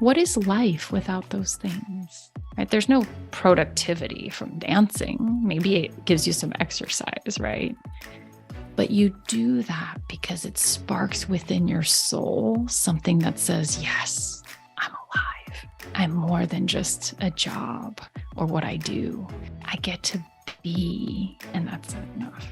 what is life without those things? Right? There's no productivity from dancing. Maybe it gives you some exercise, right? But you do that because it sparks within your soul something that says, yes, I'm alive. I'm more than just a job or what I do. I get to be, and that's enough.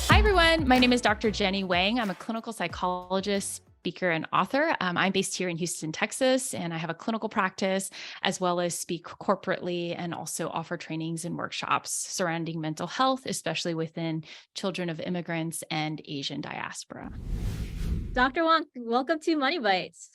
Hi, everyone. My name is Dr. Jenny Wang. I'm a clinical psychologist, speaker, and author. I'm based here in Houston, Texas, and I have a clinical practice as well as speak corporately and also offer trainings and workshops surrounding mental health, especially within children of immigrants and Asian diaspora. Dr. Wang, welcome to Money Bites.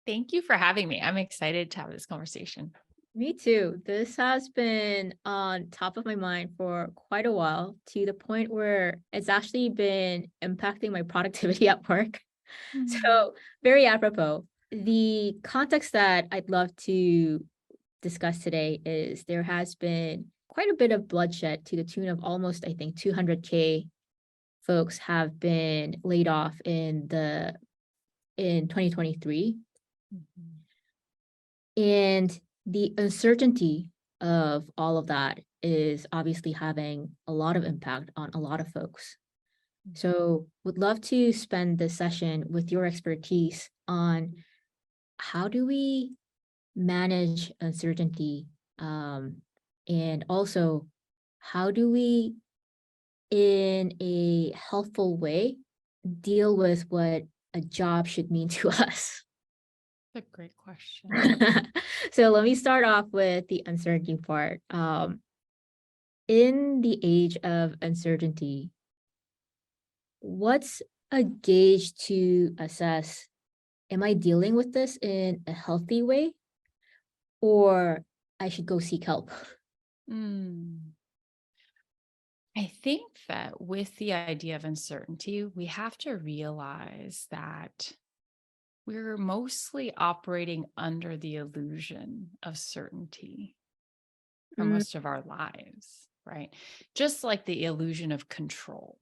Thank you for having me. I'm excited to have this conversation. Me too. This has been on top of my mind for quite a while, to the point where it's actually been impacting my productivity at work. So, very apropos. The context that I'd love to discuss today is there has been quite a bit of bloodshed to the tune of almost, I think, 200K folks have been laid off in 2023. Mhm. And the uncertainty of all of that is obviously having a lot of impact on a lot of folks. So, would love to spend this session with your expertise on how do we manage uncertainty, and also how do we, in a helpful way, deal with what a job should mean to us. That's a great question. So let me start off with the uncertainty part. In the age of uncertainty, what's a gauge to assess, am I dealing with this in a healthy way, or I should go seek help? Mm. I think that with the idea of uncertainty, we have to realize that we're mostly operating under the illusion of certainty for Mm, most of our lives, right? Just like the illusion of control.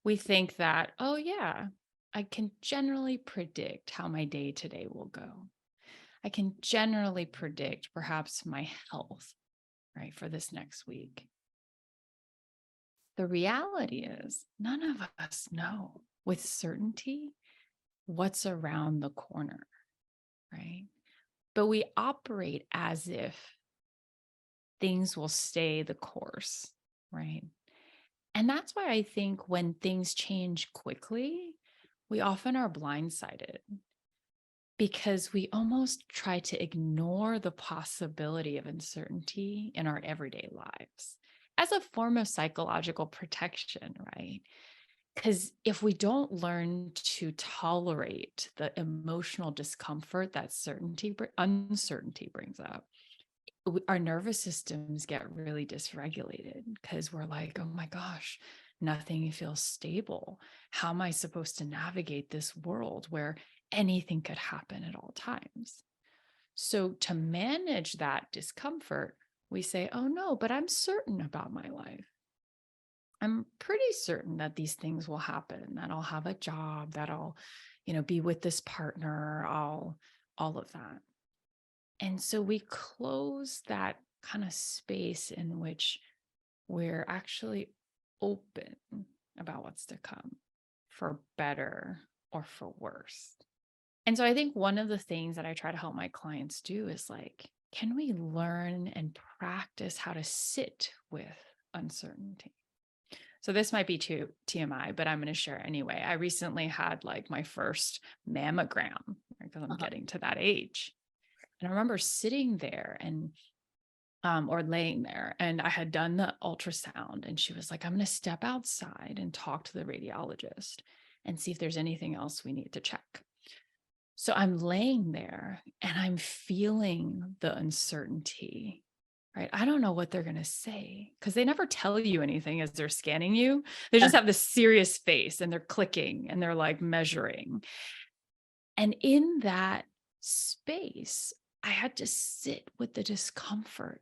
We think that, oh, yeah, I can generally predict how my day today will go. I can generally predict perhaps my health, right, for this next week. The reality is, none of us know with certainty what's around the corner, right? But we operate as if things will stay the course, right? And that's why I think when things change quickly, we often are blindsided because we almost try to ignore the possibility of uncertainty in our everyday lives as a form of psychological protection, right? Because if we don't learn to tolerate the emotional discomfort that uncertainty brings up, our nervous systems get really dysregulated because we're like, oh my gosh, nothing feels stable. How am I supposed to navigate this world where anything could happen at all times? So, to manage that discomfort, we say, oh no, but I'm certain about my life. I'm pretty certain that these things will happen, that I'll have a job, that I'll, be with this partner, all of that. And so we close that kind of space in which we're actually open about what's to come, for better or for worse. And so I think one of the things that I try to help my clients do is like, can we learn and practice how to sit with uncertainty? So this might be too TMI, but I'm going to share anyway. I recently had like my first mammogram because I'm uh-huh. getting to that age. And I remember sitting there and or laying there, and I had done the ultrasound, and she was like, I'm going to step outside and talk to the radiologist and see if there's anything else we need to check. So I'm laying there and I'm feeling the uncertainty, right? I don't know what they're going to say because they never tell you anything as they're scanning you. They Yeah. just have this serious face and they're clicking and they're like measuring. And in that space, I had to sit with the discomfort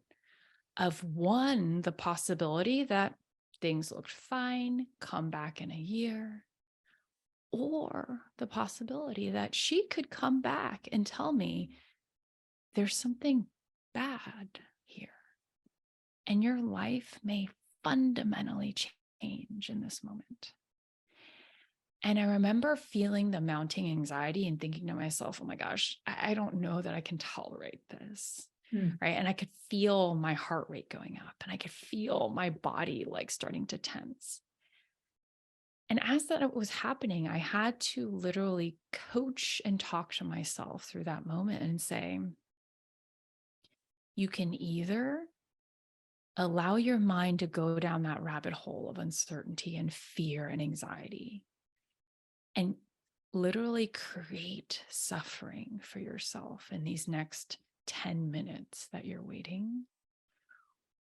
of one, the possibility that things looked fine, come back in a year, or the possibility that she could come back and tell me there's something bad here and your life may fundamentally change in this moment. And I remember feeling the mounting anxiety and thinking to myself, oh my gosh, I don't know that I can tolerate this. Mm. Right. And I could feel my heart rate going up and I could feel my body like starting to tense. And as that was happening, I had to literally coach and talk to myself through that moment and say, you can either allow your mind to go down that rabbit hole of uncertainty and fear and anxiety and literally create suffering for yourself in these next 10 minutes that you're waiting.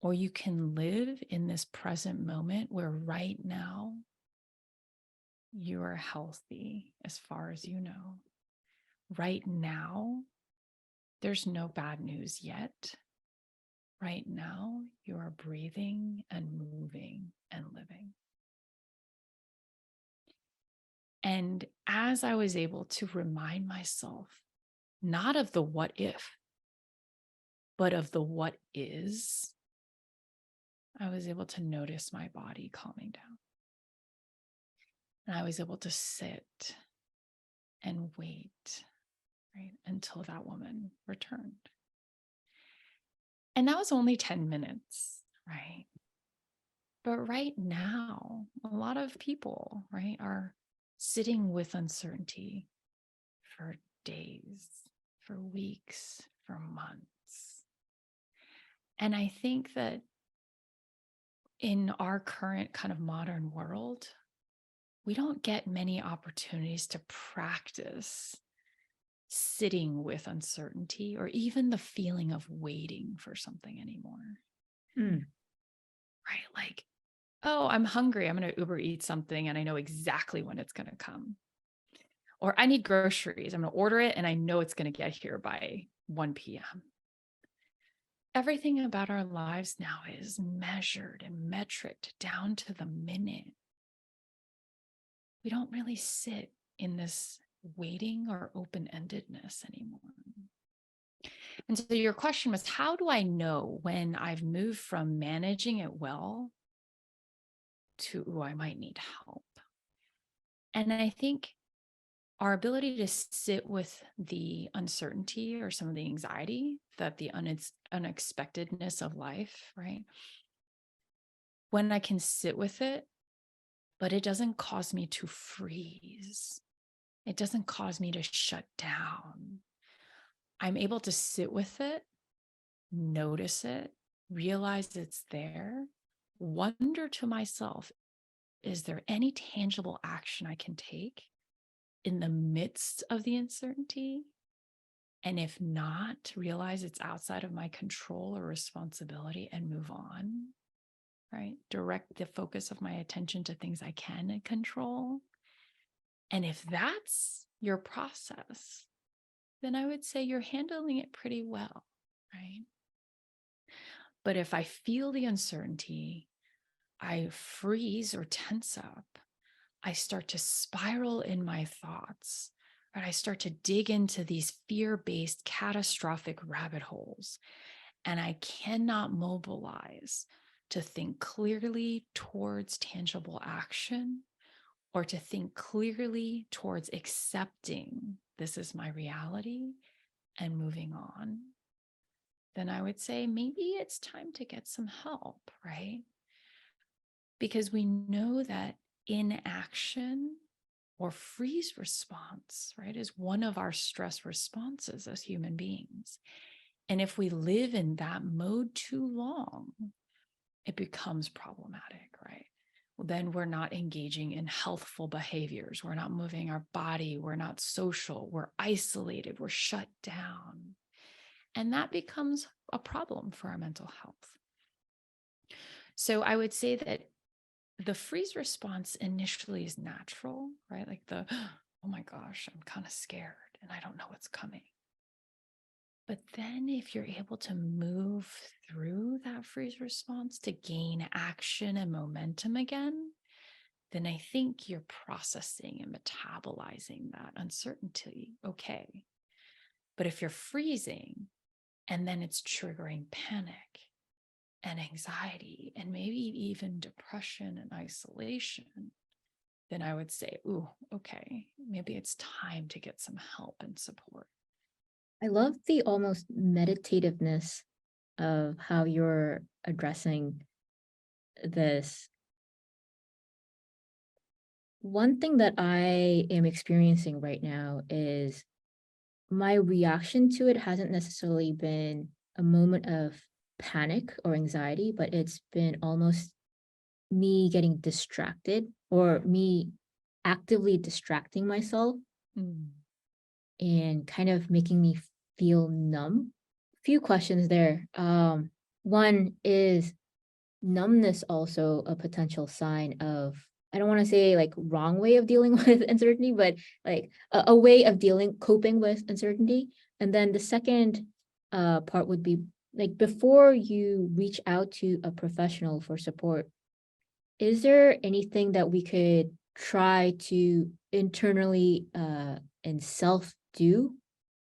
Or you can live in this present moment where right now you are healthy as far as you know. Right now, there's no bad news yet. Right now, you are breathing and moving and living. And as I was able to remind myself, not of the what if, but of the what is, I was able to notice my body calming down. And I was able to sit and wait, right, until that woman returned. And that was only 10 minutes, right? But right now, a lot of people, right, are sitting with uncertainty for days, for weeks, for months. And I think that in our current kind of modern world, we don't get many opportunities to practice sitting with uncertainty or even the feeling of waiting for something anymore. Mm. Right? Like, oh, I'm hungry. I'm going to Uber eat something and I know exactly when it's going to come. Or I need groceries. I'm going to order it and I know it's going to get here by 1 p.m. Everything about our lives now is measured and metriced down to the minute. We don't really sit in this waiting or open-endedness anymore. And so your question was, how do I know when I've moved from managing it well to, oh, I might need help? And I think our ability to sit with the uncertainty or some of the anxiety, that the unexpectedness of life, right? When I can sit with it, but it doesn't cause me to freeze. It doesn't cause me to shut down. I'm able to sit with it, notice it, realize it's there, wonder to myself, is there any tangible action I can take in the midst of the uncertainty? And if not, realize it's outside of my control or responsibility and move on, right? Direct the focus of my attention to things I can control. And if that's your process, then I would say you're handling it pretty well, right? But if I feel the uncertainty, I freeze or tense up, I start to spiral in my thoughts, right? I start to dig into these fear-based catastrophic rabbit holes, and I cannot mobilize to think clearly towards tangible action or to think clearly towards accepting this is my reality and moving on. Then I would say maybe it's time to get some help, right? Because we know that inaction or freeze response, right, is one of our stress responses as human beings. And if we live in that mode too long, it becomes problematic, right? Well, then we're not engaging in healthful behaviors. We're not moving our body. We're not social. We're isolated. We're shut down. And that becomes a problem for our mental health. So I would say that the freeze response initially is natural, right? Like the, oh my gosh, I'm kind of scared and I don't know what's coming. But then if you're able to move through that freeze response to gain action and momentum again, then I think you're processing and metabolizing that uncertainty. Okay. But if you're freezing and then it's triggering panic and anxiety and maybe even depression and isolation, then I would say, ooh, okay, maybe it's time to get some help and support. I love the almost meditativeness of how you're addressing this. One thing that I am experiencing right now is my reaction to it hasn't necessarily been a moment of panic or anxiety, but it's been almost me getting distracted or me actively distracting myself Mm. and kind of making me feel numb. Few questions there. One is numbness also a potential sign of, I don't want to say like wrong way of dealing with uncertainty, but like a way of coping with uncertainty. And then the second part would be like before you reach out to a professional for support, is there anything that we could try to internally and self do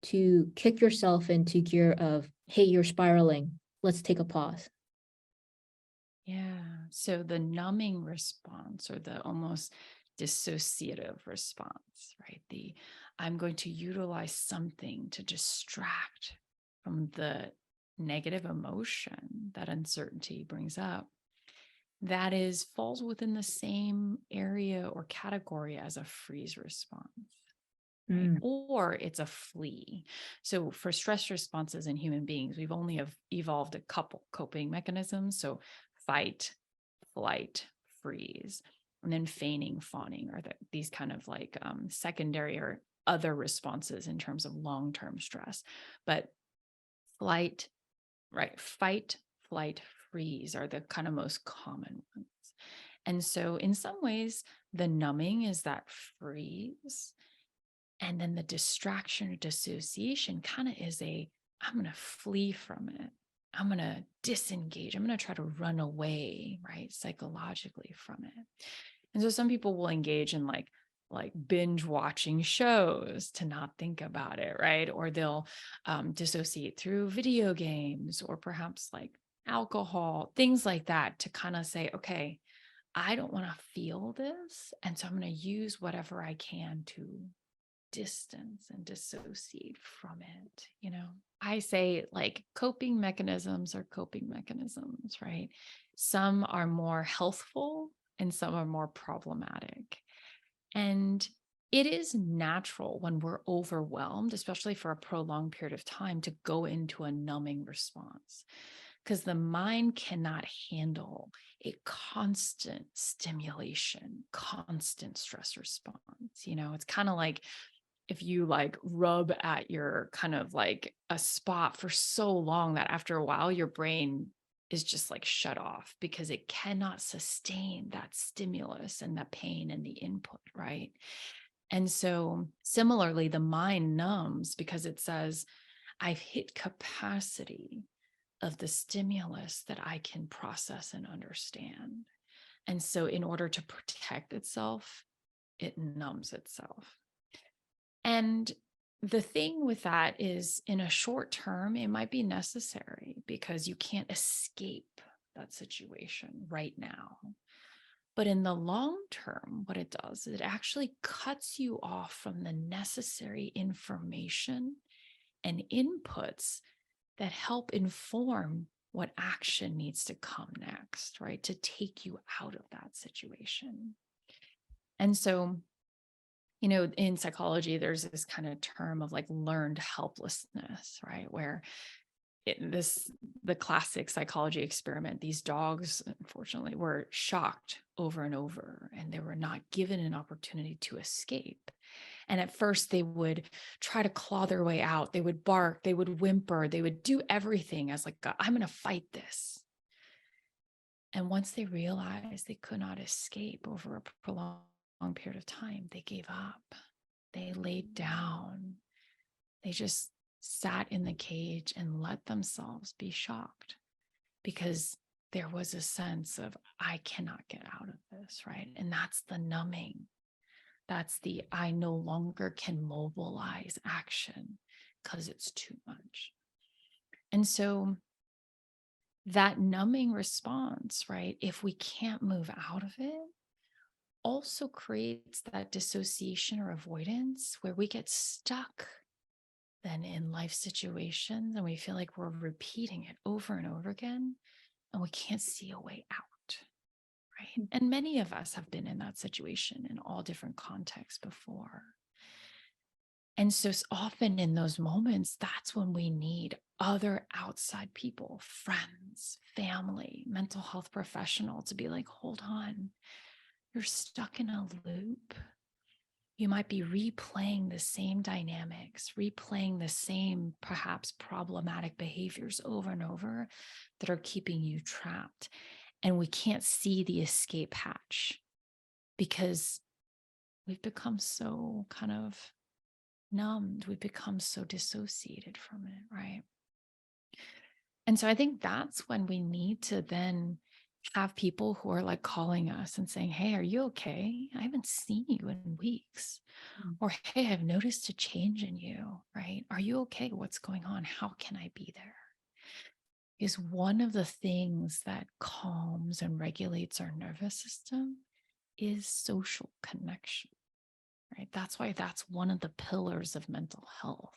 to kick yourself into gear of, hey, you're spiraling, let's take a pause? Yeah. So the numbing response or the almost dissociative response, right? I'm going to utilize something to distract from the negative emotion that uncertainty brings up. That is falls within the same area or category as a freeze response, right? Mm, Or it's a flee. So for stress responses in human beings, we've only have evolved a couple coping mechanisms. So fight, flight, freeze, and then feigning, fawning are these kind of like secondary or other responses in terms of long-term stress. But flight, right? Fight, flight, freeze are the kind of most common ones. And so in some ways, the numbing is that freeze. And then the distraction or dissociation kind of is I'm going to flee from it. I'm going to disengage. I'm going to try to run away, right? Psychologically from it. And so some people will engage in like binge watching shows to not think about it, right? Or they'll dissociate through video games or perhaps like alcohol, things like that to kind of say, okay, I don't want to feel this. And so I'm going to use whatever I can to distance and dissociate from it. I say like coping mechanisms are coping mechanisms, right? Some are more healthful and some are more problematic. And it is natural when we're overwhelmed, especially for a prolonged period of time, to go into a numbing response because the mind cannot handle a constant stimulation, constant stress response. It's kind of like if you like rub at your kind of like a spot for so long that after a while your brain is just like shut off because it cannot sustain that stimulus and the pain and the input, right? And so similarly, the mind numbs because it says, I've hit capacity of the stimulus that I can process and understand. And so in order to protect itself, it numbs itself. And the thing with that is, in a short term, it might be necessary because you can't escape that situation right now. But in the long term, what it does is it actually cuts you off from the necessary information and inputs that help inform what action needs to come next, right? To take you out of that situation. And so in psychology, there's this kind of term of like learned helplessness, right? Where the classic psychology experiment, these dogs, unfortunately, were shocked over and over, and they were not given an opportunity to escape. And at first, they would try to claw their way out. They would bark, they would whimper, they would do everything as like, I'm going to fight this. And once they realized they could not escape over a prolonged period of time, they gave up. They laid down. They just sat in the cage and let themselves be shocked, because there was a sense of, I cannot get out of this, right? And that's the numbing. That's the I no longer can mobilize action because it's too much. And so that numbing response, right, if we can't move out of it, also creates that dissociation or avoidance where we get stuck then in life situations and we feel like we're repeating it over and over again and we can't see a way out, right? And many of us have been in that situation in all different contexts before. And so often in those moments, that's when we need other outside people, friends, family, mental health professional to be like, hold on, you're stuck in a loop. You might be replaying the same dynamics, replaying the same perhaps problematic behaviors over and over that are keeping you trapped. And we can't see the escape hatch because we've become so kind of numbed. We've become so dissociated from it, right? And so I think that's when we need to then have people who are like calling us and saying, hey, are you okay? I haven't seen you in weeks. Or, hey, I've noticed a change in you, right? Are you okay? What's going on? How can I be there? Is one of the things that calms and regulates our nervous system is social connection, right? That's why that's one of the pillars of mental health,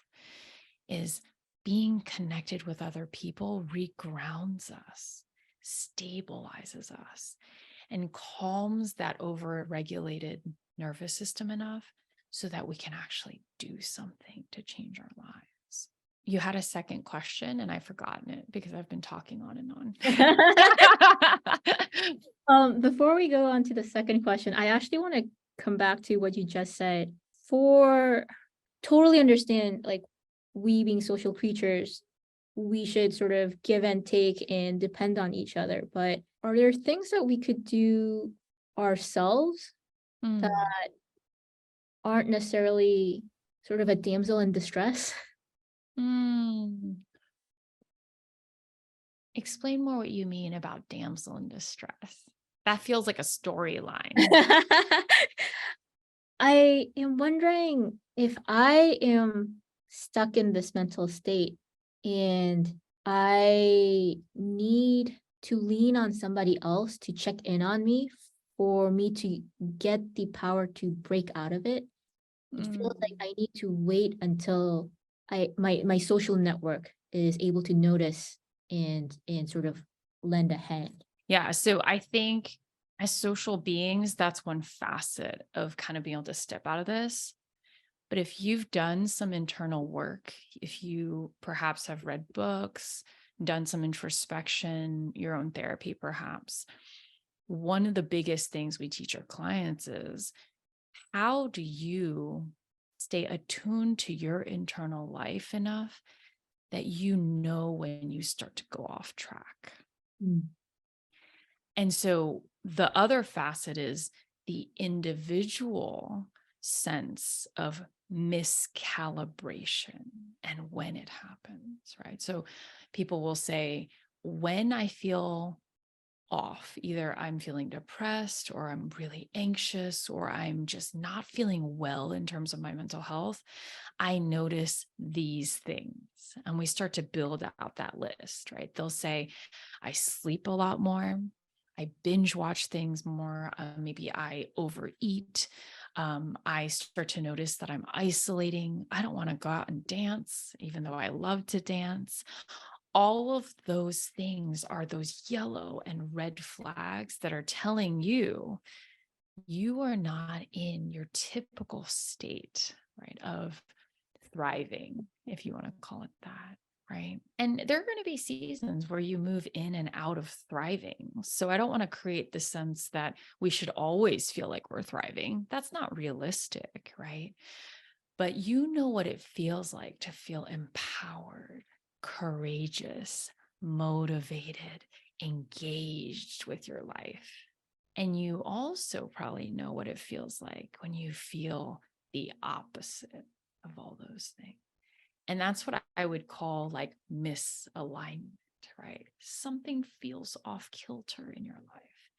is being connected with other people regrounds us, stabilizes us, and calms that over-regulated nervous system enough so that we can actually do something to change our lives. You had a second question and I've forgotten it because I've been talking on and on. Before we go on to the second question, I actually want to come back to what you just said. For totally understand, like, we being social creatures, we should sort of give and take and depend on each other. But are there things that we could do ourselves that aren't necessarily sort of a damsel in distress? Explain more what you mean about damsel in distress. That feels like a storyline. I am wondering if I am stuck in this mental state and I need to lean on somebody else to check in on me for me to get the power to break out of it. It feels like I need to wait until my social network is able to notice and sort of lend a hand. Yeah. So I think as social beings, that's one facet of kind of being able to step out of this. But if you've done some internal work, if you perhaps have read books, done some introspection, your own therapy, perhaps, one of the biggest things we teach our clients is, how do you stay attuned to your internal life enough that you know when you start to go off track? And so the other facet is the individual sense of miscalibration and when it happens, right? So people will say, when I feel off, either I'm feeling depressed or I'm really anxious or I'm just not feeling well in terms of my mental health, I notice these things. And we start to build out that list, right? They'll say, I sleep a lot more. I binge watch things more. Maybe I overeat. I start to notice that I'm isolating. I don't want to go out and dance, even though I love to dance. All of those things are those yellow and red flags that are telling you you are not in your typical state, right, of thriving, if you want to call it that. Right. And there are going to be seasons where you move in and out of thriving. So I don't want to create the sense that we should always feel like we're thriving. That's not realistic. Right. But you know what it feels like to feel empowered, courageous, motivated, engaged with your life. And you also probably know what it feels like when you feel the opposite of all those things. And that's what I would call like misalignment, right? Something feels off kilter in your life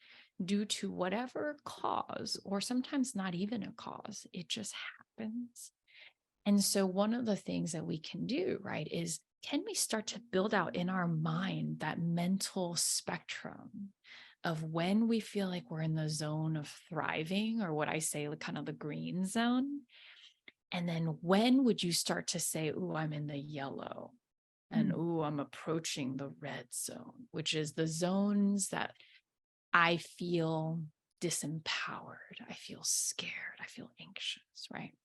due to whatever cause, or sometimes not even a cause, it just happens. And so, one of the things that we can do, right, is can we start to build out in our mind that mental spectrum of when we feel like we're in the zone of thriving, or what I say, like kind of the green zone? And then when would you start to say, "Ooh, I'm in the yellow," and Mm. "Ooh, I'm approaching the red zone," which is the zones that I feel disempowered, I feel scared, I feel anxious, right?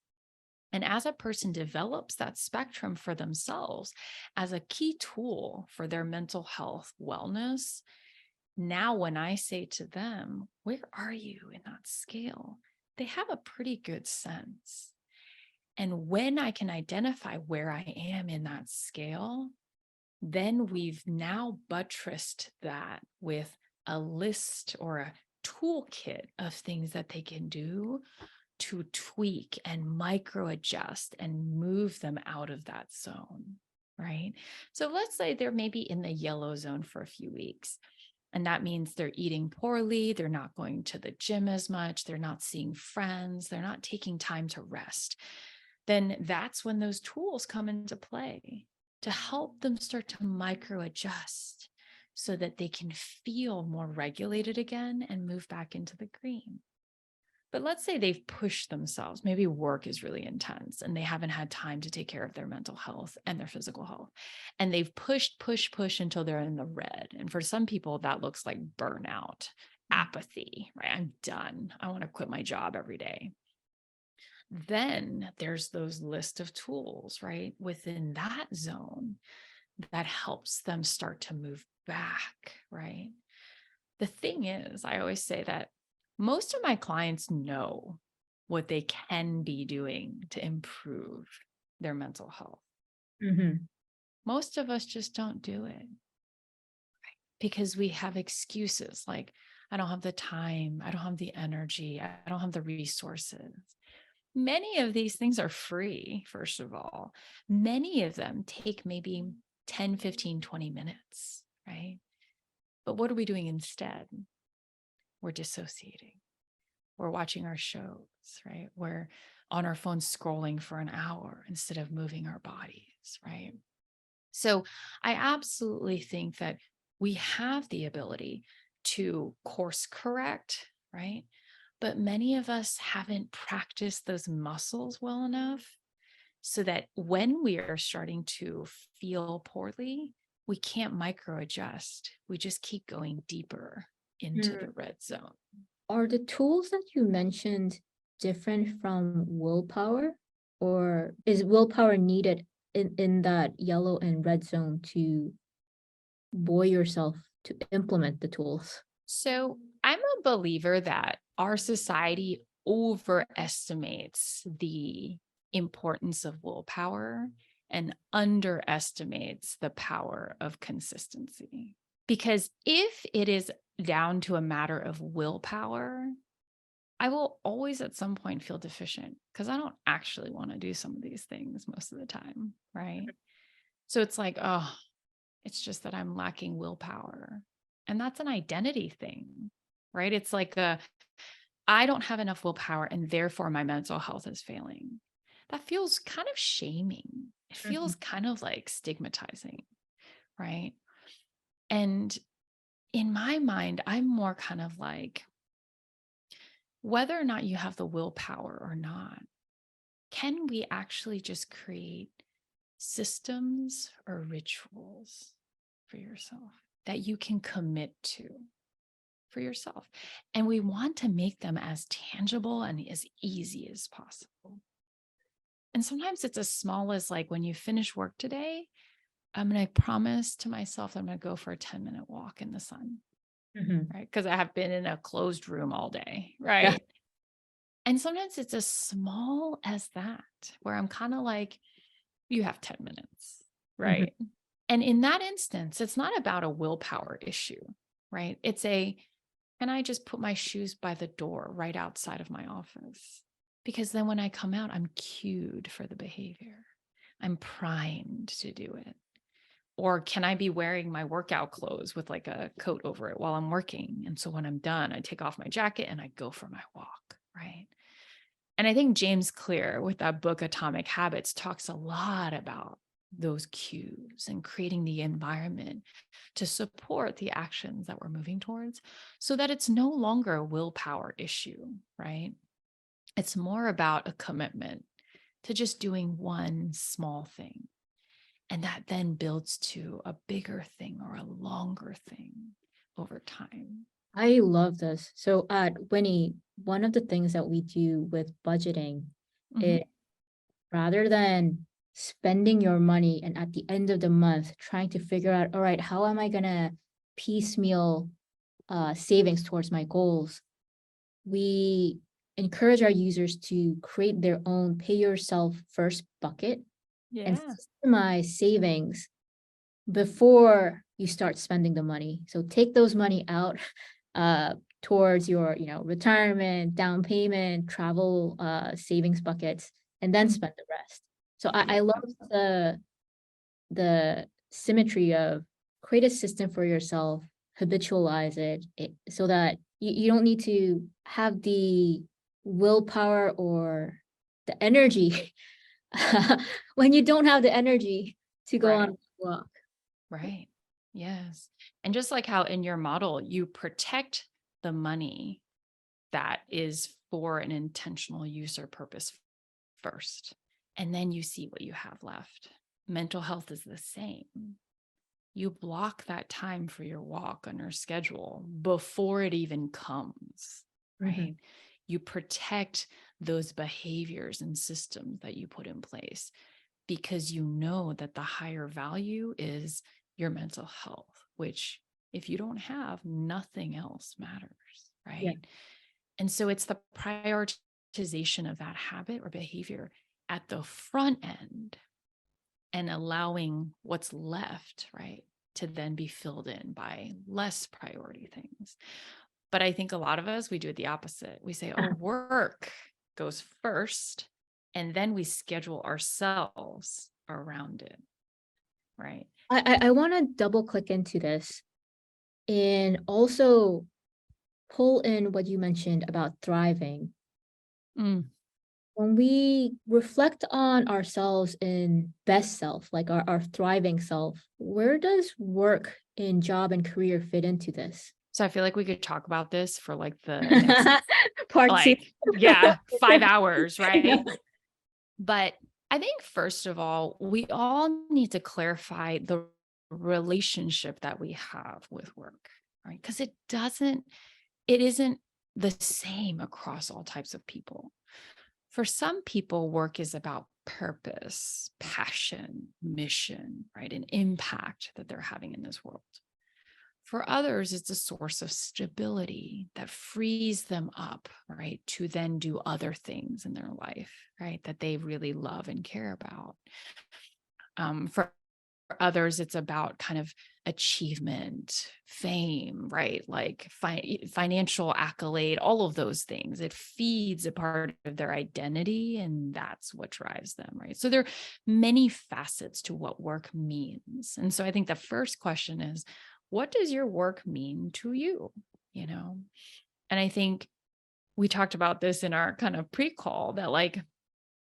And as a person develops that spectrum for themselves as a key tool for their mental health wellness, now when I say to them, "Where are you in that scale?" they have a pretty good sense. And when I can identify where I am in that scale, then we've now buttressed that with a list or a toolkit of things that they can do to tweak and micro adjust and move them out of that zone, right? So let's say they're maybe in the yellow zone for a few weeks. And that means they're eating poorly, they're not going to the gym as much, they're not seeing friends, they're not taking time to rest. Then that's when those tools come into play to help them start to micro adjust so that they can feel more regulated again and move back into the green. But let's say they've pushed themselves. Maybe work is really intense and they haven't had time to take care of their mental health and their physical health. And they've pushed until they're in the red. And for some people, that looks like burnout, apathy, right? I'm done. I want to quit my job every day. Then there's those list of tools, right? Within that zone that helps them start to move back, right? The thing is, I always say that most of my clients know what they can be doing to improve their mental health. Mhm. Most of us just don't do it because we have excuses like, I don't have the time, I don't have the energy, I don't have the resources. Many of these things are free, first of all. Many of them take maybe 10, 15, 20 minutes, right? But what are we doing instead? We're dissociating. We're watching our shows, right? We're on our phones scrolling for an hour instead of moving our bodies, right? So I absolutely think that we have the ability to course correct, right? But many of us haven't practiced those muscles well enough so that when we are starting to feel poorly, we can't micro adjust. We just keep going deeper into Mm. the red zone. Are the tools that you mentioned different from willpower, or is willpower needed in that yellow and red zone to buoy yourself to implement the tools? So I'm a believer that our society overestimates the importance of willpower and underestimates the power of consistency. Because if it is down to a matter of willpower, I will always at some point feel deficient because I don't actually want to do some of these things most of the time. Right. So it's like, oh, it's just that I'm lacking willpower. And that's an identity thing, right? It's like I don't have enough willpower and therefore my mental health is failing. That feels kind of shaming. It Mhm. feels kind of like stigmatizing, right? And in my mind, I'm more kind of like whether or not you have the willpower or not, can we actually just create systems or rituals for yourself that you can commit to for yourself? And we want to make them as tangible and as easy as possible. And sometimes it's as small as like when you finish work today, I'm going to promise to myself that I'm going to go for a 10-minute walk in the sun, Mhm. right? Because I have been in a closed room all day, Yeah. right? And sometimes it's as small as that, where I'm kind of like, you have 10 minutes, Mhm. right? And in that instance, it's not about a willpower issue, right? It's can I just put my shoes by the door right outside of my office? Because then when I come out, I'm cued for the behavior. I'm primed to do it? Or can I be wearing my workout clothes with like a coat over it while I'm working? And so when I'm done, I take off my jacket and I go for my walk, right? And I think James Clear, with that book, Atomic Habits, talks a lot about those cues and creating the environment to support the actions that we're moving towards so that it's no longer a willpower issue, right? It's more about a commitment to just doing one small thing. And that then builds to a bigger thing or a longer thing over time. I love this. So at Winnie, one of the things that we do with budgeting Mhm. is rather than spending your money and at the end of the month trying to figure out, all right, how am I gonna piecemeal savings towards my goals? We encourage our users to create their own pay yourself first bucket and Yeah. systemize savings before you start spending the money. So take those money out uh, towards your, retirement, down payment, travel savings buckets, and then Mhm. spend the rest. So Yeah. I love the symmetry of create a system for yourself, habitualize it so that you don't need to have the willpower or the energy when you don't have the energy to go on Right. a walk. Right. Yes. And just like how in your model, you protect the money that is for an intentional use or purpose first, and then you see what you have left. Mental health is the same. You block that time for your walk on your schedule before it even comes, Mhm. right? You protect those behaviors and systems that you put in place because you know that the higher value is your mental health, which if you don't have, nothing else matters, Yeah. right? And so it's the prioritization of that habit or behavior at the front end and allowing what's left, right, to then be filled in by less priority things. But I think a lot of us, we do it the opposite. We say, oh, work goes first, and then we schedule ourselves around it, right? I want to double click into this and also pull in what you mentioned about thriving. Mm, When we reflect on ourselves in best self, like our thriving self, where does work in job and career fit into this? So I feel like we could talk about this for like the next, Part two. like, yeah, 5 hours, Yeah. right? But I think, first of all, we all need to clarify the relationship that we have with work, right? Because it isn't the same across all types of people. For some people, work is about purpose, passion, mission, right? An impact that they're having in this world. For others, it's a source of stability that frees them up, right, to then do other things in their life, right, that they really love and care about. For others, it's about kind of achievement, fame, right, like financial accolade, all of those things. It feeds a part of their identity, and that's what drives them, right? So there are many facets to what work means. And so I think the first question is, what does your work mean to you? You know, and I think we talked about this in our kind of pre-call that like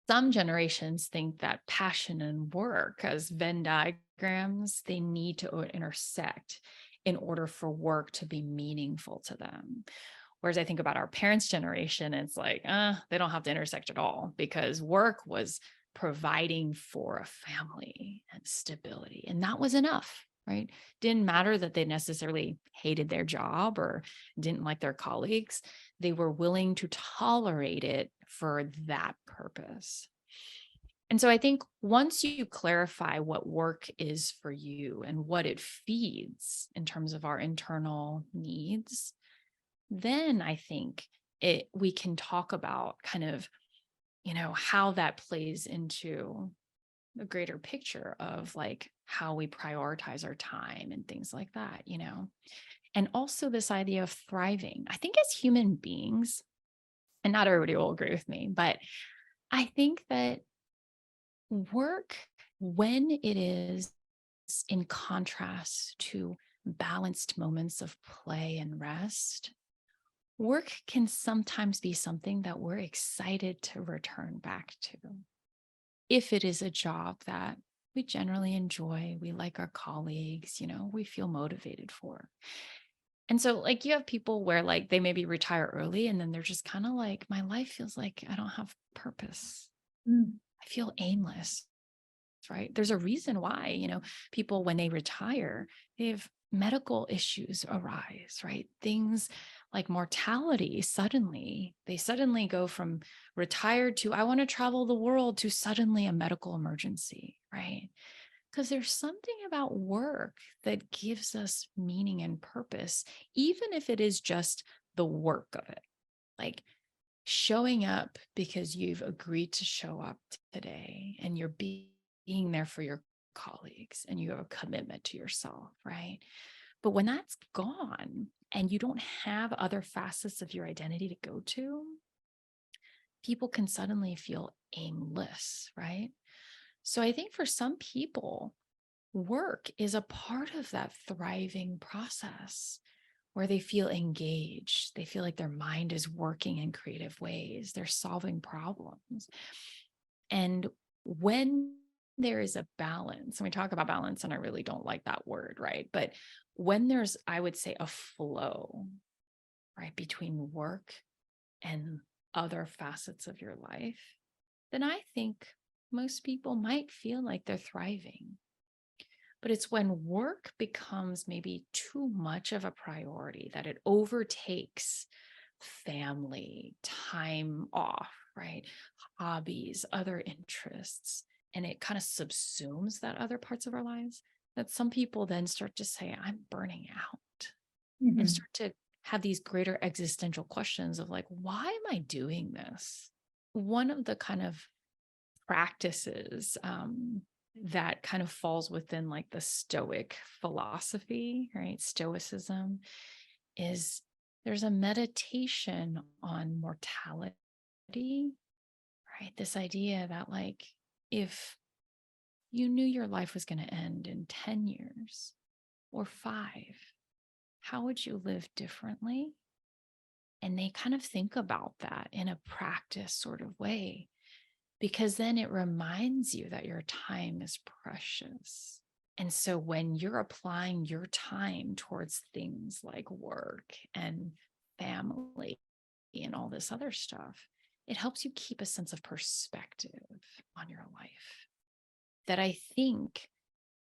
some generations think that passion and work as Venn diagrams, they need to intersect in order for work to be meaningful to them. Whereas I think about our parents' generation, it's like, they don't have to intersect at all because work was providing for a family and stability. And that was enough, right? Didn't matter that they necessarily hated their job or didn't like their colleagues. They were willing to tolerate it for that purpose. And so I think once you clarify what work is for you and what it feeds in terms of our internal needs, then I think we can talk about kind of, how that plays into the greater picture of like how we prioritize our time and things like that. And also this idea of thriving. I think as human beings, and not everybody will agree with me, but I think that work when it is in contrast to balanced moments of play and rest, work can sometimes be something that we're excited to return back to. If it is a job that we generally enjoy, we like our colleagues, we feel motivated for. And so, like, you have people where, like, they maybe retire early and then they're just kind of like, my life feels like I don't have purpose. Mm. I feel aimless, right? There's a reason why, people, when they retire, they have medical issues arise, right? Things like mortality, they suddenly go from retired to, I want to travel the world, to suddenly a medical emergency, right? Because there's something about work that gives us meaning and purpose, even if it is just the work of it. Like, showing up because you've agreed to show up today, and you're being there for your colleagues, and you have a commitment to yourself, right? But when that's gone and you don't have other facets of your identity to go to, people can suddenly feel aimless, right? So I think for some people, work is a part of that thriving process where they feel engaged. They feel like their mind is working in creative ways. They're solving problems. And when there is a balance, and we talk about balance, and I really don't like that word, right? But when there's, I would say, a flow, right, between work and other facets of your life, then I think most people might feel like they're thriving. But it's when work becomes maybe too much of a priority, that it overtakes family, time off, right? Hobbies, other interests, and it kind of subsumes that other parts of our lives, that some people then start to say, I'm burning out, and Mhm. start to have these greater existential questions of like, why am I doing this? One of the kind of practices that kind of falls within like the Stoic philosophy, right? Stoicism is, there's a meditation on mortality, right? This idea that, like, if you knew your life was going to end in 10 years or 5, how would you live differently? And they kind of think about that in a practice sort of way, because then it reminds you that your time is precious. And so when you're applying your time towards things like work and family and all this other stuff, it helps you keep a sense of perspective on your life. That I think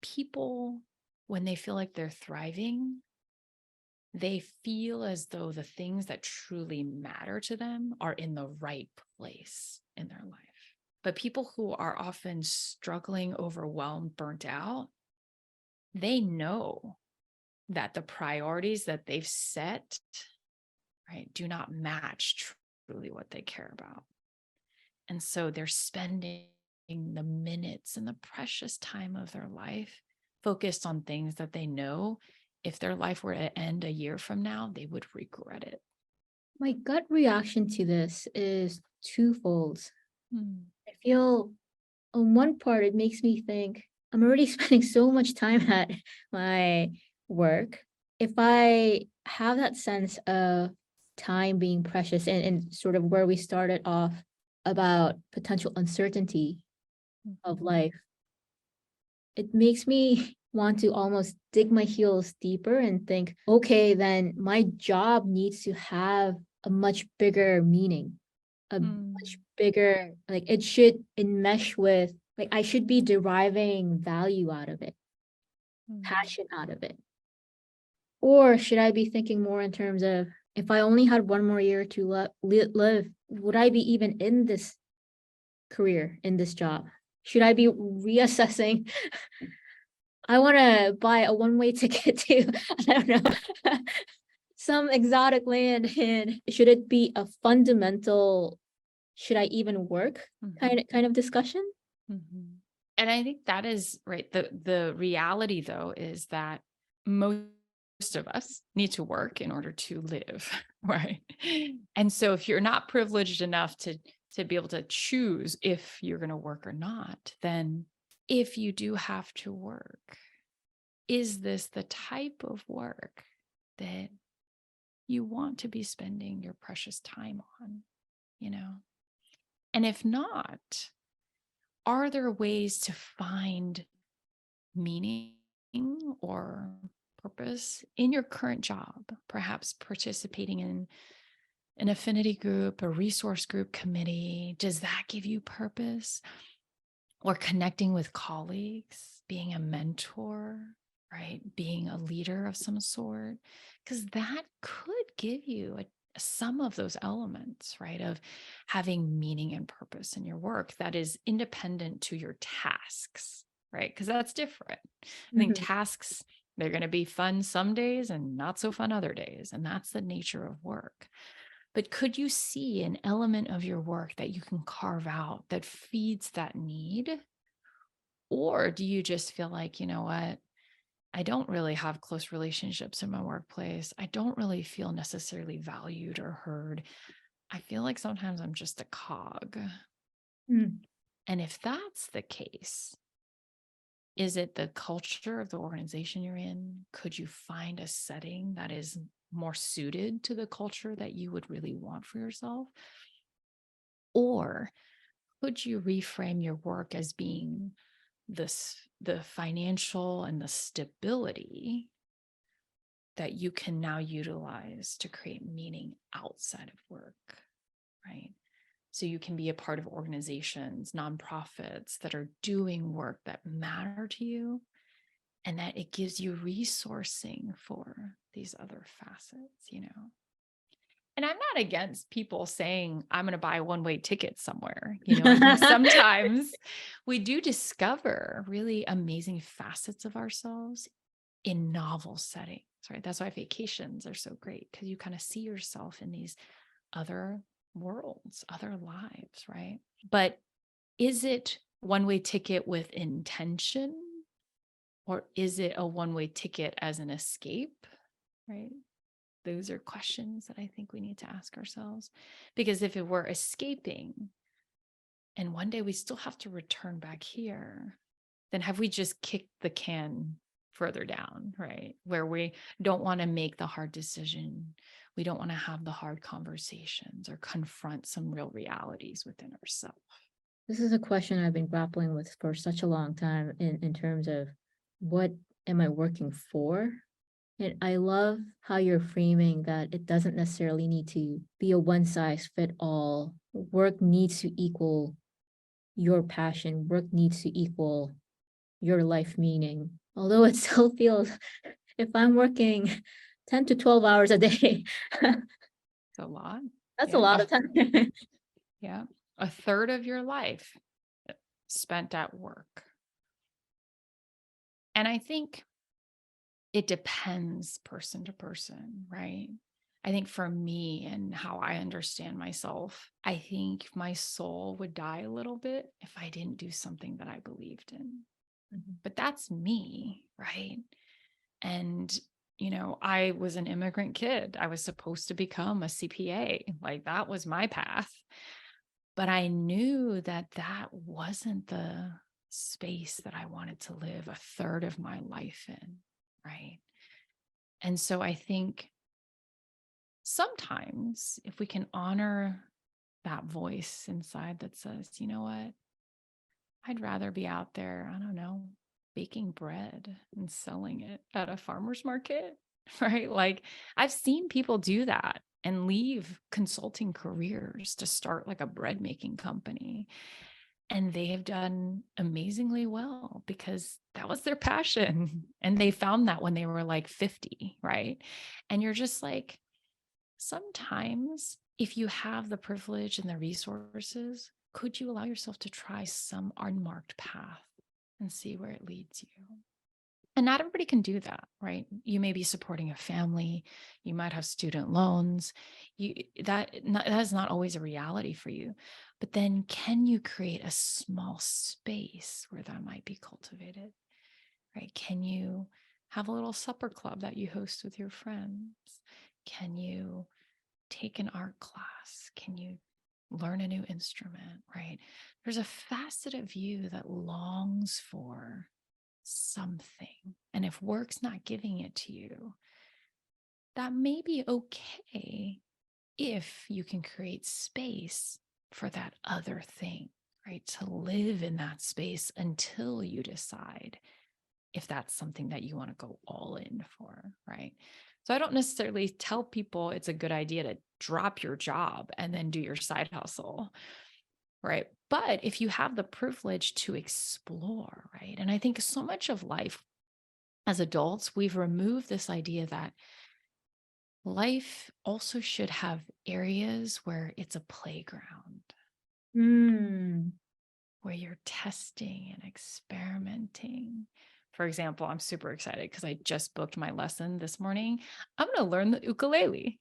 people, when they feel like they're thriving, they feel as though the things that truly matter to them are in the right place in their life. But people who are often struggling, overwhelmed, burnt out, they know that the priorities that they've set, right, do not match truly what they care about. And so they're spending the minutes and the precious time of their life focused on things that they know, if their life were to end a year from now, they would regret it. My gut reaction to this is twofold. Hmm. I feel on one part, it makes me think I'm already spending so much time at my work. If I have that sense of time being precious, and sort of where we started off about potential uncertainty of Mhm. life, it makes me want to almost dig my heels deeper and think, okay, then my job needs to have a much bigger meaning, a much Mm. bigger, like it should enmesh with, like I should be deriving value out of it, Mm. passion out of it. Or should I be thinking more in terms of, if I only had one more year to live, would I be even in this career, in this job? Should I be reassessing? I want to buy a one-way ticket to, I don't know, some exotic land. And should it be a fundamental, should I even work Mhm. kind of discussion? Mhm. And I think that is right. The reality, though, is that most of us need to work in order to live, right? And so if you're not privileged enough to be able to choose if you're going to work or not, then if you do have to work, is this the type of work that you want to be spending your precious time on, you know? And if not, are there ways to find meaning or purpose in your current job? Perhaps participating in an affinity group, a resource group committee. Does that give you purpose? Or connecting with colleagues, being a mentor, right? Being a leader of some sort, because that could give you some of those elements, right? Of having meaning and purpose in your work that is independent to your tasks, right? Because that's different. I think Mhm. tasks, they're going to be fun some days and not so fun other days. And that's the nature of work. But could you see an element of your work that you can carve out that feeds that need? Or do you just feel like, you know what? I don't really have close relationships in my workplace. I don't really feel necessarily valued or heard. I feel like sometimes I'm just a cog. Mm. And if that's the case, is it the culture of the organization you're in? Could you find a setting that is more suited to the culture that you would really want for yourself? Or could you reframe your work as being the financial and the stability that you can now utilize to create meaning outside of work, right? So you can be a part of organizations, nonprofits that are doing work that matter to you, and that it gives you resourcing for these other facets, you know? And I'm not against people saying, I'm going to buy a one-way ticket somewhere. You know, I think sometimes we do discover really amazing facets of ourselves in novel settings, right? That's why vacations are so great, because you kind of see yourself in these other worlds, other lives, right? But is it one-way ticket with intention, or is it a one-way ticket as an escape, right? Those are questions that I think we need to ask ourselves. Because if it were escaping and one day we still have to return back here, then have we just kicked the can further down, right? Where we don't want to make the hard decision. We don't want to have the hard conversations or confront some real realities within ourselves. This is a question I've been grappling with for such a long time in terms of what am I working for? And I love how you're framing that it doesn't necessarily need to be a one size fit all. Work needs to equal your passion, work needs to equal your life meaning. Although it still feels, if I'm working 10 to 12 hours a day, It's a lot. that's a Yeah. lot of time. Yeah. A third of your life spent at work. And I think it depends person to person, right? I think for me and how I understand myself, I think my soul would die a little bit if I didn't do something that I believed in. Mhm. But that's me, right? And, you know, I was an immigrant kid. I was supposed to become a CPA. Like that was my path. But I knew that that wasn't the space that I wanted to live a third of my life in, right? And so I think sometimes if we can honor that voice inside that says, you know what, I'd rather be out there, I don't know, baking bread and selling it at a farmer's market, right? Like I've seen people do that and leave consulting careers to start like a bread making company. And they have done amazingly well because that was their passion. And they found that when they were like 50, right? And you're just like, sometimes, if you have the privilege and the resources, could you allow yourself to try some unmarked path and see where it leads you? And not everybody can do that, right? You may be supporting a family, you might have student loans. That is not always a reality for you. But then can you create a small space where that might be cultivated, right? Can you have a little supper club that you host with your friends? Can you take an art class? Can you learn a new instrument, right? There's a facet of you that longs for something. And if work's not giving it to you, that may be okay if you can create space for that other thing, right? To live in that space until you decide if that's something that you want to go all in for, right? So I don't necessarily tell people it's a good idea to drop your job and then do your side hustle, right? But if you have the privilege to explore, right? And I think so much of life as adults, we've removed this idea that life also should have areas where it's a playground, Mm. where you're testing and experimenting. For example, I'm super excited because I just booked my lesson this morning. I'm going to learn the ukulele.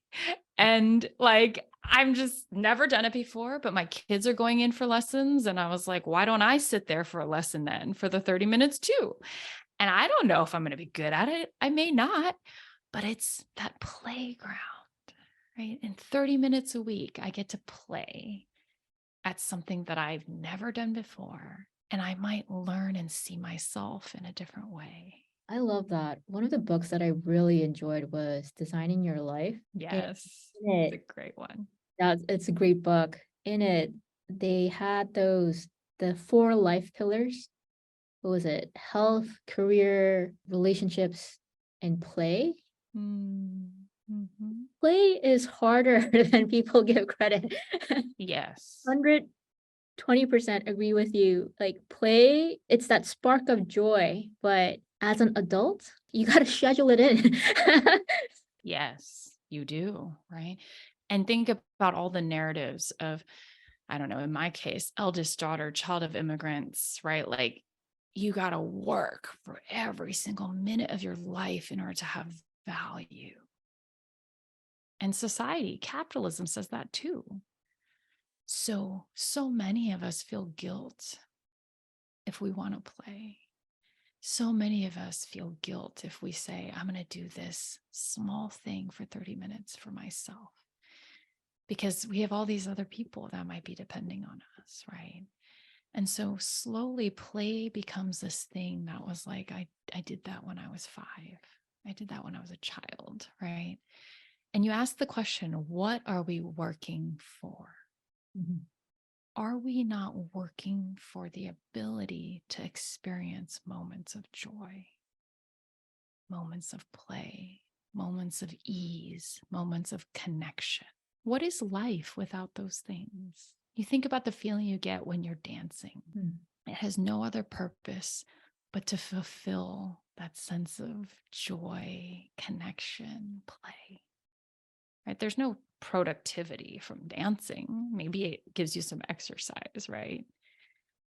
And like, I'm just never done it before, but my kids are going in for lessons. And I was like, why don't I sit there for a lesson then for the 30 minutes too? And I don't know if I'm going to be good at it. I may not, but it's that playground, right? And 30 minutes a week, I get to play at something that I've never done before. And I might learn and see myself in a different way. I love that. One of the books that I really enjoyed was Designing Your Life. And Yes, in it's it, a great one. it's a great book. In it, they had the 4 life pillars. What was it? Health, career, relationships, and play. Mm-hmm. Play is harder than people give credit. Yes. 120% agree with you. Like play, it's that spark of joy, but as an adult, you got to schedule it in. Yes, you do. Right. And think about all the narratives of, I don't know, in my case, eldest daughter, child of immigrants, right? Like you got to work for every single minute of your life in order to have value. And society, capitalism says that too. So many of us feel guilt if we want to play. So many of us feel guilt if we say, I'm going to do this small thing for 30 minutes for myself, because we have all these other people that might be depending on us, right? And so slowly play becomes this thing that was like, I did that when I was 5. I did that when I was a child, right? And you ask the question, what are we working for? Mhm. Are we not working for the ability to experience moments of joy, moments of play, moments of ease, moments of connection? What is life without those things? You think about the feeling you get when you're dancing. Mm. It has no other purpose but to fulfill that sense of joy, connection, play. Right? There's no productivity from dancing. Maybe it gives you some exercise, right?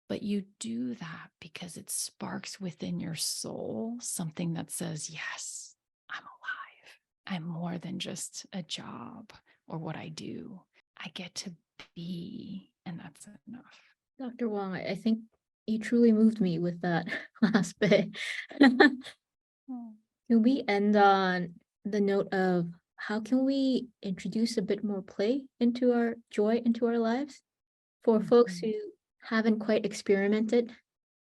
But you do that because it sparks within your soul something that says, yes, I'm alive. I'm more than just a job or what I do. I get to be, and that's enough. Dr. Wang, I think you truly moved me with that last bit. Can we end on the note of how can we introduce a bit more play into our joy into our lives for folks Mhm. who haven't quite experimented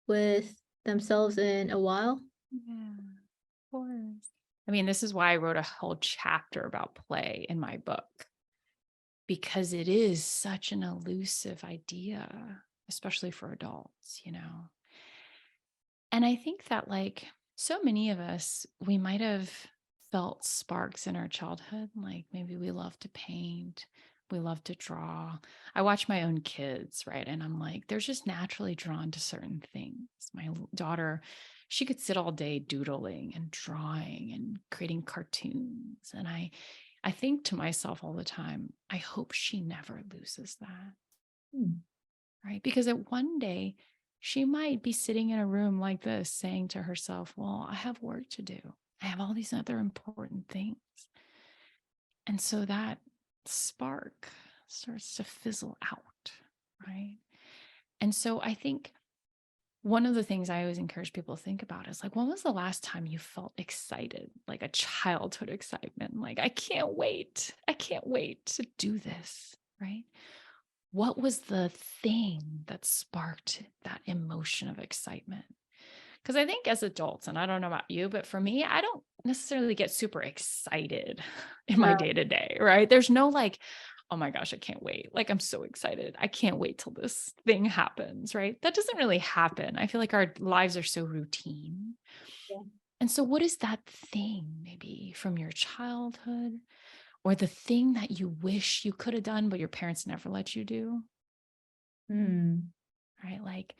with themselves in a while? Yeah, of course. I mean, this is why I wrote a whole chapter about play in my book, because it is such an elusive idea, especially for adults, you know? And I think that, like, so many of us, we might have felt sparks in our childhood. Like maybe we love to paint, we love to draw. I watch my own kids, right? And I'm like, they're just naturally drawn to certain things. My daughter, she could sit all day doodling and drawing and creating cartoons. And I think to myself all the time, I hope she never loses that, Hmm. right? Because at one day, she might be sitting in a room like this saying to herself, well, I have work to do. I have all these other important things. And so that spark starts to fizzle out, right? And so I think one of the things I always encourage people to think about is like, when was the last time you felt excited, like a childhood excitement? Like, I can't wait. I can't wait to do this, right? What was the thing that sparked that emotion of excitement? Because I think as adults, and I don't know about you, but for me, I don't necessarily get super excited in my day to day, right? There's no like, oh my gosh, I can't wait. Like, I'm so excited. I can't wait till this thing happens, right? That doesn't really happen. I feel like our lives are so routine. Yeah. And so, what is that thing maybe from your childhood or the thing that you wish you could have done, but your parents never let you do, Mm. right? Like,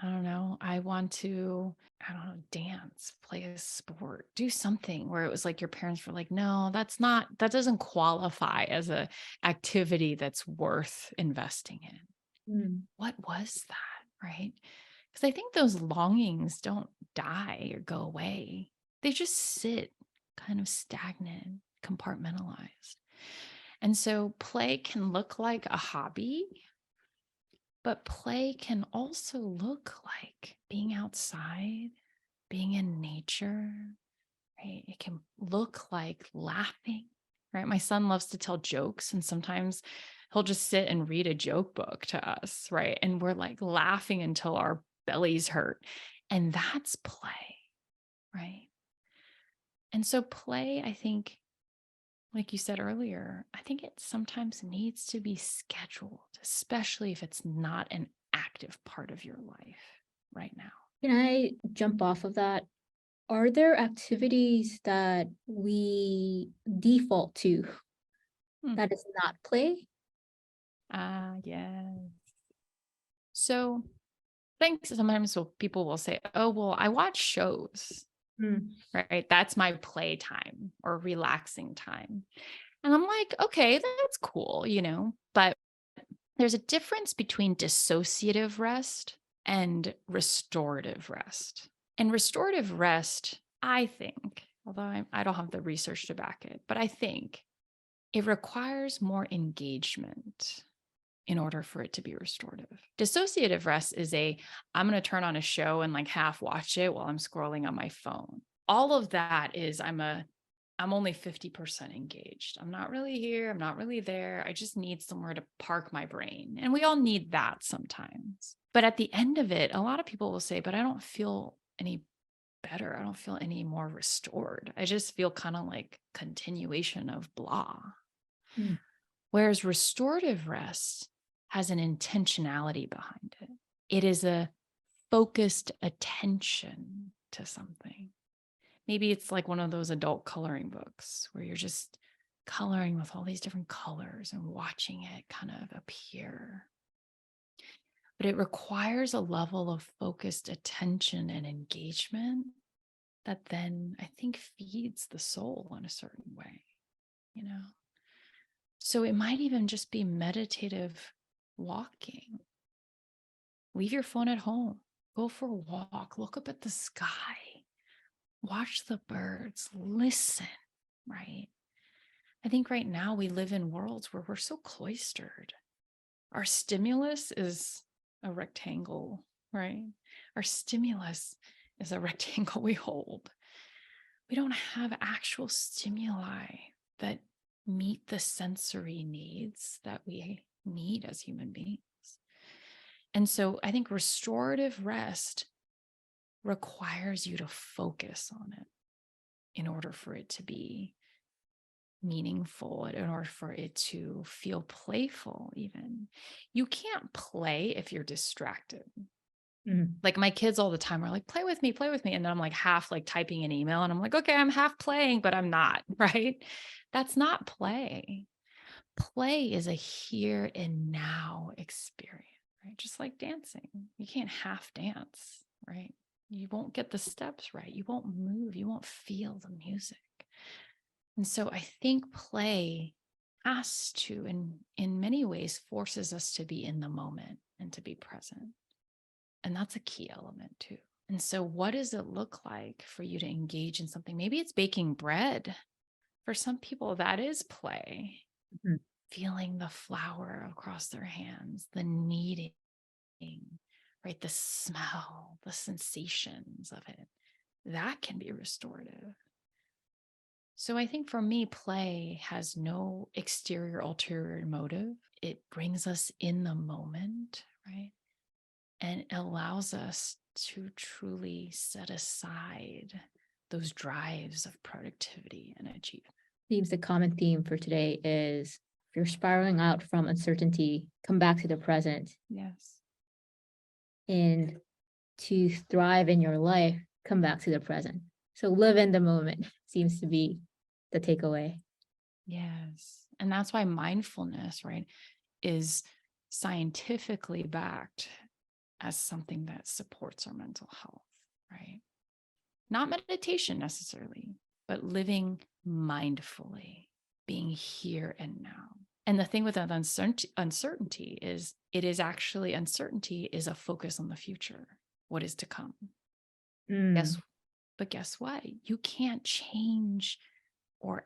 I don't know. I want to, I don't know, dance, play a sport, do something where it was like your parents were like, no, that doesn't qualify as a activity that's worth investing in. Mm. What was that? Right. Because I think those longings don't die or go away. They just sit kind of stagnant, compartmentalized. And so play can look like a hobby, but play can also look like being outside, being in nature, right? It can look like laughing, right? My son loves to tell jokes, and sometimes he'll just sit and read a joke book to us, right? And we're like laughing until our bellies hurt. And that's play, right? And so, play, I think, like you said earlier, I think it sometimes needs to be scheduled, especially if it's not an active part of your life right now. Can I jump off of that? Are there activities that we default to Hmm. that is not play? Ah, yeah. So, thanks. Sometimes people will say, oh, well, I watch shows, Mm. right? That's my play time or relaxing time. And I'm like, okay, that's cool, but there's a difference between dissociative rest and restorative rest. And restorative rest, I think, although I don't have the research to back it, but I think it requires more engagement in order for it to be restorative. Dissociative rest is I'm going to turn on a show and like half watch it while I'm scrolling on my phone. All of that is I'm only 50% engaged. I'm not really here. I'm not really there. I just need somewhere to park my brain. And we all need that sometimes. But at the end of it, a lot of people will say, but I don't feel any better. I don't feel any more restored. I just feel kind of like continuation of blah. Mm. Whereas restorative rest has an intentionality behind it. It is a focused attention to something. Maybe it's like one of those adult coloring books where you're just coloring with all these different colors and watching it kind of appear. But it requires a level of focused attention and engagement that then I think feeds the soul in a certain way, you know? So it might even just be meditative walking. Leave your phone at home, go for a walk, look up at the sky, watch the birds, listen, right? I think right now we live in worlds where we're so cloistered. Our stimulus is a rectangle, right? Our stimulus is a rectangle we hold. We don't have actual stimuli that meet the sensory needs that we need as human beings. And so I think restorative rest requires you to focus on it in order for it to be meaningful, in order for it to feel playful, even. You can't play if you're distracted. Mm. Like my kids all the time are like, play with me, play with me. And then I'm like half like typing an email and I'm like, okay, I'm half playing, but I'm not, right? That's not play. Play is a here and now experience, right? Just like dancing. You can't half dance, right? You won't get the steps right. You won't move. You won't feel the music. And so I think play has to, and in many ways, forces us to be in the moment and to be present. And that's a key element too. And so, what does it look like for you to engage in something? Maybe it's baking bread. For some people, that is play. Mhm. Feeling the flour across their hands, the kneading, right? The smell, the sensations of it. That can be restorative. So I think for me, play has no exterior ulterior motive. It brings us in the moment, right? And allows us to truly set aside those drives of productivity and achievement. Seems the common theme for today is if you're spiraling out from uncertainty, come back to the present. Yes. And to thrive in your life, come back to the present. So live in the moment seems to be the takeaway. Yes. And that's why mindfulness, right, is scientifically backed as something that supports our mental health, right? Not meditation necessarily, but living mindfully, being here and now. And the thing with that uncertainty is it is actually uncertainty is a focus on the future, what is to come. Mm. But guess what? You can't change or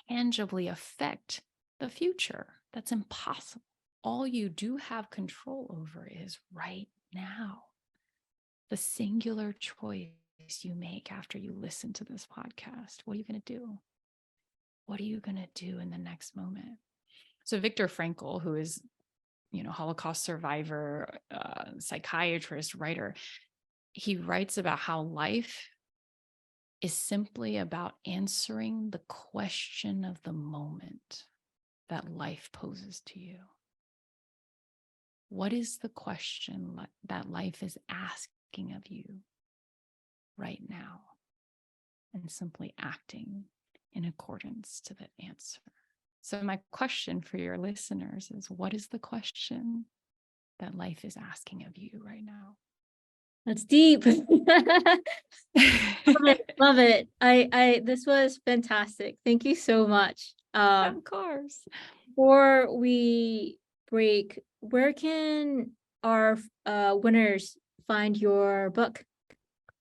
tangibly affect the future. That's impossible. All you do have control over is right now. The singular choice you make after you listen to this podcast. What are you going to do? What are you going to do in the next moment? So Viktor Frankl, who is, Holocaust survivor, psychiatrist, writer, he writes about how life is simply about answering the question of the moment that life poses to you. What is the question that life is asking of you right now? And simply acting in accordance to that answer. So my question for your listeners is, what is the question that life is asking of you right now? That's deep. Love it. Love it. This was fantastic. Thank you so much. Of course. Before we break, where can our winners find your book?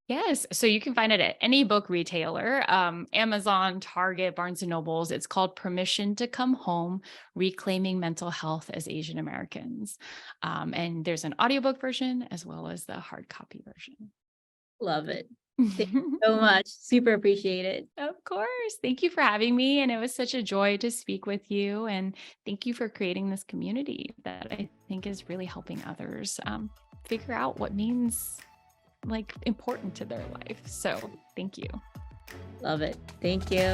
Yes. So you can find it at any book retailer, Amazon, Target, Barnes and Nobles. It's called Permission to Come Home, Reclaiming Mental Health as Asian Americans. And there's an audiobook version as well as the hard copy version. Love it. Thank you so much. Super appreciate it. Of course. Thank you for having me. And it was such a joy to speak with you. And thank you for creating this community that I think is really helping others figure out what means important to their life. So thank you. Love it. Thank you.